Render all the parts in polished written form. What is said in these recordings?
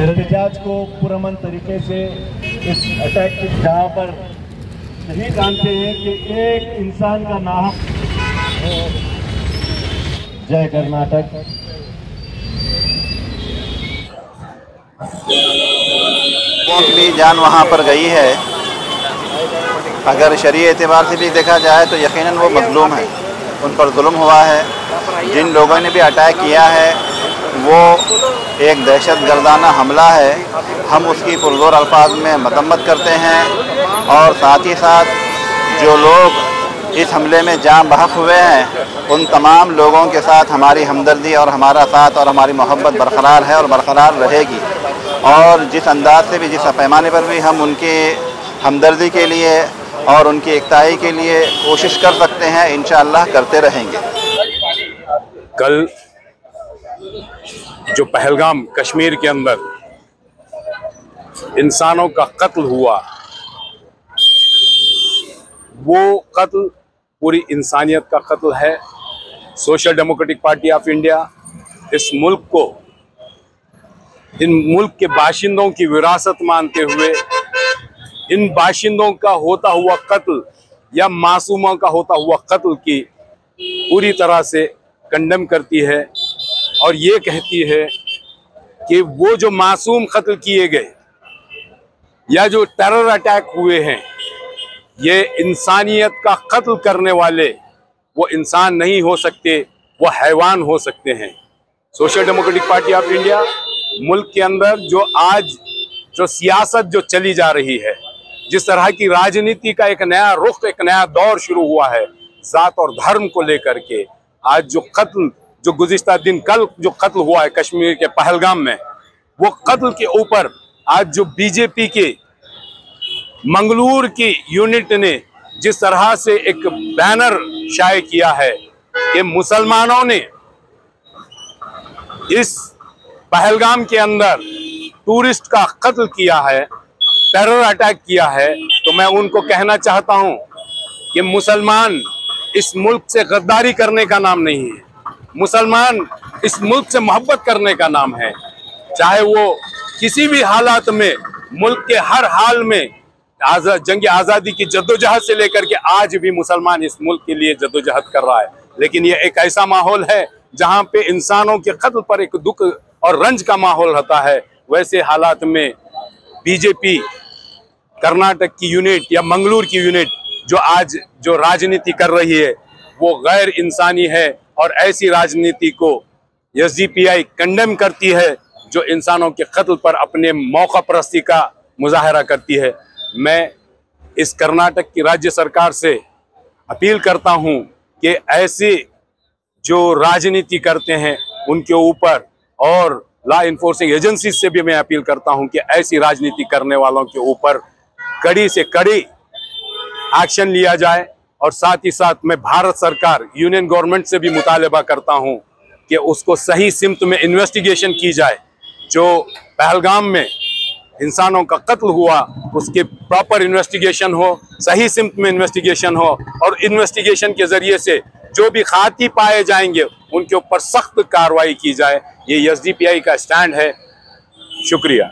एहतजाज को पुरअमन तरीके से इस अटैक की जहाँ पर सही जानते हैं कि एक इंसान का नाम। जय कर्नाटक। भी जान वहाँ पर गई है। अगर शरीय एतबार से भी देखा जाए तो यकीनन वो मजलूम है, उन पर जुल्म हुआ है। जिन लोगों ने भी अटैक किया है वो एक दहशतगर्दाना हमला है। हम उसकी पुरज़ोर अल्फाज में मज़म्मत करते हैं और साथ ही साथ जो लोग इस हमले में जान बहक हुए हैं उन तमाम लोगों के साथ हमारी हमदर्दी और हमारा साथ और हमारी मोहब्बत बरकरार है और बरकरार रहेगी। और जिस अंदाज से भी, जिस पैमाने पर भी हम उनकी हमदर्दी के लिए और उनकी एकताई के लिए कोशिश कर सकते हैं, इंशाअल्लाह करते रहेंगे। कल जो पहलगाम कश्मीर के अंदर इंसानों का कत्ल हुआ, वो कत्ल पूरी इंसानियत का कत्ल है। Social democratic party of India इस मुल्क को, इन मुल्क के बाशिंदों की विरासत मानते हुए इन बाशिंदों का होता हुआ कत्ल या मासूमों का होता हुआ कत्ल की पूरी तरह से कंडेम करती है और ये कहती है कि वो जो मासूम कत्ल किए गए या जो टेरर अटैक हुए हैं, ये इंसानियत का कत्ल करने वाले वो इंसान नहीं हो सकते, वो हैवान हो सकते हैं। Social democratic party of India मुल्क के अंदर जो आज जो सियासत जो चली जा रही है, जिस तरह की राजनीति का एक नया रुख, एक नया दौर शुरू हुआ है जात और धर्म को लेकर के, आज जो कत्ल, जो गुज़िश्ता दिन कल जो कत्ल हुआ है कश्मीर के पहलगाम में, वो कत्ल के ऊपर आज जो बीजेपी के मंगलूर की यूनिट ने जिस तरह से एक बैनर शाये किया है कि मुसलमानों ने इस पहलगाम के अंदर टूरिस्ट का कत्ल किया है, टेरर अटैक किया है, तो मैं उनको कहना चाहता हूं कि मुसलमान इस मुल्क से गद्दारी करने का नाम नहीं है। मुसलमान इस मुल्क से मोहब्बत करने का नाम है। चाहे वो किसी भी हालात में, मुल्क के हर हाल में जंग आज़ादी की जद्दोजहद से लेकर के आज भी मुसलमान इस मुल्क के लिए जद्दोजहद कर रहा है। लेकिन ये एक ऐसा माहौल है जहाँ पे इंसानों के कत्ल पर एक दुख और रंज का माहौल होता है। वैसे हालात में बीजेपी कर्नाटक की यूनिट या मंगलूर की यूनिट जो आज जो राजनीति कर रही है वो गैर इंसानी है और ऐसी राजनीति को एसडीपीआई कंडेम करती है जो इंसानों के कत्ल पर अपने मौका परस्ती का मुजाहरा करती है। मैं इस कर्नाटक की राज्य सरकार से अपील करता हूं कि ऐसे जो राजनीति करते हैं उनके ऊपर, और लॉ इन्फोर्सिंग एजेंसी से भी मैं अपील करता हूं कि ऐसी राजनीति करने वालों के ऊपर कड़ी से कड़ी एक्शन लिया जाए। और साथ ही साथ मैं भारत सरकार, यूनियन गवर्नमेंट से भी मुतालबा करता हूं कि उसको सही सिमत में इन्वेस्टिगेशन की जाए। जो पहलगाम में इंसानों का कत्ल हुआ उसके प्रॉपर इन्वेस्टिगेशन हो, सही सिमत में इन्वेस्टिगेशन हो, और इन्वेस्टिगेशन के जरिए से जो भी खाती पाए जाएंगे उनके ऊपर सख्त कार्रवाई की जाए। ये एसडीपीआई का स्टैंड है। शुक्रिया।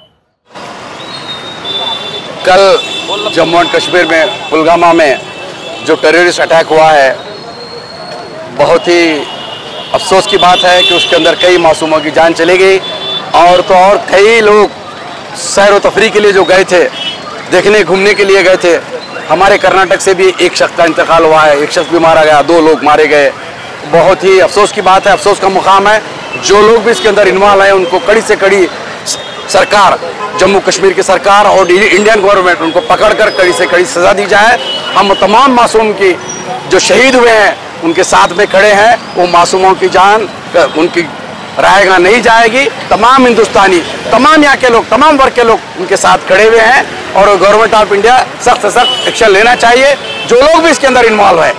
कल जम्मू एंड कश्मीर में पुलवामा में जो टेररिस्ट अटैक हुआ है, बहुत ही अफसोस की बात है कि उसके अंदर कई मासूमों की जान चली गई। और तो और कई लोग सैर व तफरी के लिए जो गए थे, देखने घूमने के लिए गए थे। हमारे कर्नाटक से भी एक शख्स का इंतकाल हुआ है, एक शख्स भी मारा गया, 2 लोग मारे गए। बहुत ही अफसोस की बात है, अफसोस का मुकाम है। जो लोग भी इसके अंदर इन्वॉल्व हैं उनको कड़ी से कड़ी सरकार, जम्मू कश्मीर की सरकार और इंडियन गवर्नमेंट उनको पकड़कर कड़ी से कड़ी सज़ा दी जाए। हम तमाम मासूम की जो शहीद हुए हैं उनके साथ में खड़े हैं। वो मासूमों की जान उनकी रहेगा नहीं जाएगी। तमाम हिंदुस्तानी, तमाम यहाँ के लोग, तमाम वर्ग के लोग उनके साथ खड़े हुए हैं और गवर्नमेंट ऑफ इंडिया सख्त से सख्त एक्शन लेना चाहिए जो लोग भी इसके अंदर इन्वॉल्व है।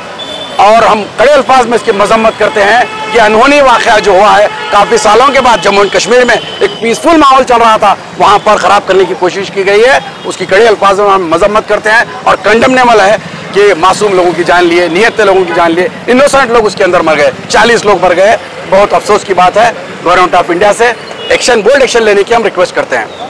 और हम कड़े अल्फाज में इसकी मजम्मत करते हैं कि अनहोनी वाक़या जो हुआ है, काफ़ी सालों के बाद जम्मू एंड कश्मीर में एक पीसफुल माहौल चल रहा था, वहाँ पर ख़राब करने की कोशिश की गई है। उसकी कड़े अल्फाज में हम मजम्मत करते हैं और कंडेमनेबल है कि मासूम लोगों की जान लिए, नियत लोगों की जान लिए, इनोसेंट लोग उसके अंदर मर गए, 40 लोग मर गए। बहुत अफसोस की बात है। गवर्नमेंट ऑफ इंडिया से एक्शन, बोल्ड एक्शन लेने की हम रिक्वेस्ट करते हैं।